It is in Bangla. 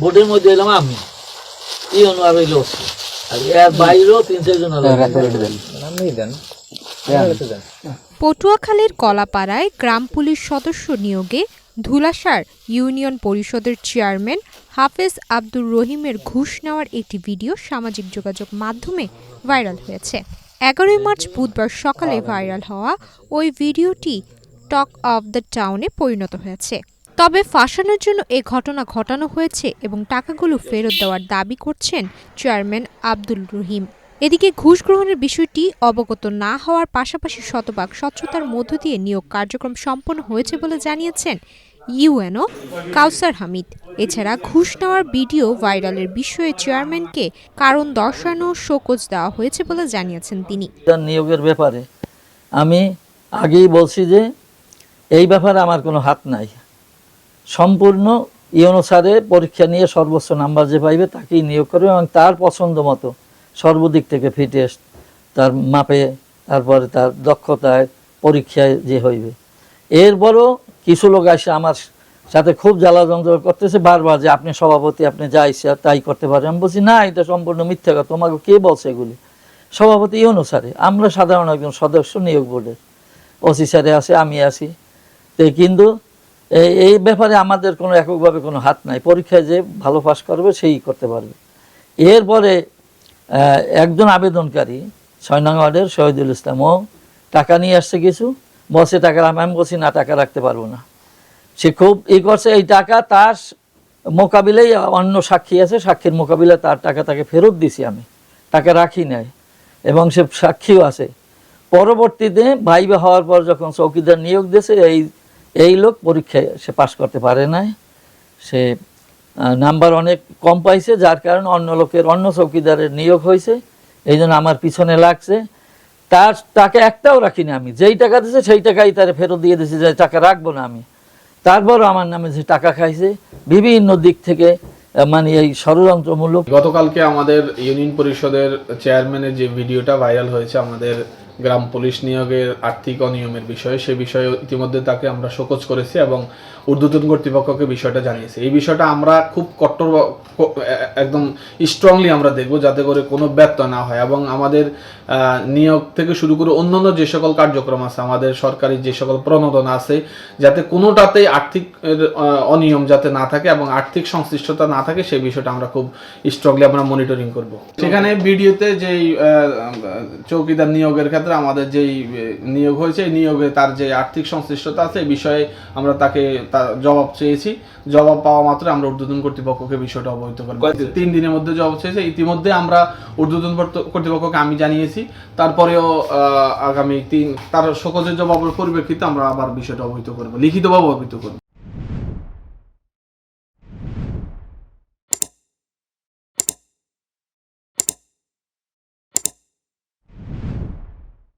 বোর্ডের মধ্যে এলাম আমি ইউনো আর হইলো আর এর বাইরেও 3-4 জন পটুয়াখালীর কলাপাড়ায় গ্রাম পুলিশ সদস্য নিয়োগে ধুলাসার ইউনিয়ন পরিষদের চেয়ারম্যান হাফেজ আব্দুর রহিমের ঘুষ নেওয়ার একটি ভিডিও সামাজিক যোগাযোগ মাধ্যমে ভাইরাল হয়েছে। 11 মার্চ বুধবার সকালে ভাইরাল হওয়া ওই ভিডিওটি টক অফ দ্য টাউনে পরিণত হয়েছে। তবে ফাঁসানোর জন্য এ ঘটনা ঘটানো হয়েছে এবং টাকাগুলো ফেরত দেওয়ার দাবি করছেন চেয়ারম্যান আব্দুল রহিম। এদিকে ঘুষ গ্রহণের বিষয়টি অবগত না হওয়ার পাশাপাশি শতভাগ স্বচ্ছতার মধ্য দিয়ে নিয়োগ কার্যক্রম সম্পন্ন হয়েছে বলে জানিয়েছেন ইউএনও কাউসার হামিদ। এছাড়া ঘুষ নেওয়ার ভিডিও ভাইরালের বিষয়ে চেয়ারম্যানকে কারণ দর্শানো শোকজ দেওয়া হয়েছে বলে জানিয়েছেন তিনি। নিয়োগের ব্যাপারে আমি আগেই বলছি যে এই ব্যাপারে আমার কোনো হাত নাই, সম্পূর্ণ ইউএনও স্যারে পরীক্ষা নিয়ে সর্বোচ্চ নাম্বার যে পাইবে তাকেই নিয়োগ করবে এবং তার পছন্দ মতো সর্বদিক থেকে ফিটেস্ট তার মাপে তারপরে তার দক্ষতায় পরীক্ষায় যে হইবে। এরপরও কিছু লোক এসে আমার সাথে খুব জ্বালা যন্ত্রণা করতেছে বারবার যে আপনি সভাপতি, আপনি যা ইচ্ছা তাই করতে পারেন। আমি বলছি না, এটা সম্পূর্ণ মিথ্যা কথা, তোমাকে কে বলছে এগুলি? সভাপতি ইউএনও স্যারে, আমরা সাধারণ একজন সদস্য নিয়োগ বোর্ডের, ওসি স্যারে আছে, আমি আছি। তো কিন্তু এই ব্যাপারে আমাদের কোনো এককভাবে কোনো হাত নাই, পরীক্ষায় যে ভালো পাস করবে সেই করতে পারবে। এরপরে একজন আবেদনকারী 6 নং ওয়ার্ডের শহীদুল ইসলাম, ও টাকা নিয়ে আসছে কিছু, বসে টাকা, আমি বলছি না টাকা রাখতে পারবো না। সে খুব করছে, এই টাকা তার মোকাবিলায় অন্য সাক্ষী আছে, সাক্ষীর মোকাবিলায় তার টাকা তাকে ফেরত দিছি, আমি টাকা রাখি নাই এবং সে সাক্ষীও আছে। পরবর্তীতে ভাইবা হওয়ার পর যখন চৌকিদার নিয়োগ দিয়েছে এই লোক পরীক্ষায় সে পাশ করতে পারে নাই, সে নাম্বার অনেক কম পাইছে, যার কারণে অন্য চৌকিদারের নিয়োগ হয়েছে। এই জন্য আমার পিছনে লাগছে। তার টাকা একটাও রাখিনি আমি, যেই টাকা দিয়েছে সেই টাকাই তার ফেরত দিয়ে দিয়েছে, যে টাকা রাখবো না আমি। তারপরও আমার নামে যে টাকা খাইছে বিভিন্ন দিক থেকে, মানে এই ষড়যন্ত্রমূলক। গতকালকে আমাদের ইউনিয়ন পরিষদের চেয়ারম্যানের যে ভিডিওটা ভাইরাল হয়েছে আমাদের গ্রাম পুলিশ নিয়োগের আর্থিক অনিয়মের বিষয়ে, সে বিষয়ে ইতিমধ্যে তাকে আমরা শোকজ করেছি এবং ঊর্ধ্বতন কর্তৃপক্ষকে বিষয়টা জানিয়েছি। এই বিষয়টা আমরা খুব কঠোর একদম স্ট্রংলি আমরা দেখব, যাতে করে কোনো ব্যত্যয় না হয় এবং আমাদের নিয়োগ থেকে শুরু করে অন্যান্য যে সকল কার্যক্রম আছে, আমাদের সরকারি যে সকল প্রণোদনা আছে, যাতে কোনোটাতেই আর্থিক অনিয়ম যাতে না থাকে এবং আর্থিক সংশ্লিষ্টতা না থাকে, সেই বিষয়টা আমরা খুব স্ট্রংলি আমরা মনিটরিং করব। সেখানে ভিডিওতে যেই চৌকিদার নিয়োগের ক্ষেত্রে আমাদের যেই নিয়োগ হয়েছে, এই নিয়োগে তার যে আর্থিক সংশ্লিষ্টতা আছে এই বিষয়ে আমরা তাকে জবাব চেয়েছি। জবাব পাওয়া মাত্র আমরা ঊর্ধ্বতন কর্তৃপক্ষকে বিষয়টা অবহিত করব। 3 দিনের মধ্যে জবাব চেয়েছে, ইতিমধ্যে আমরা ঊর্ধ্বতন কর্তৃপক্ষকে আমি জানিয়েছি। তারপরেও আগামী তার শোকজের জবাবের পরিপ্রেক্ষিতে আমরা আবার বিষয়টা অবহিত করব, লিখিতভাবে অবহিত করব।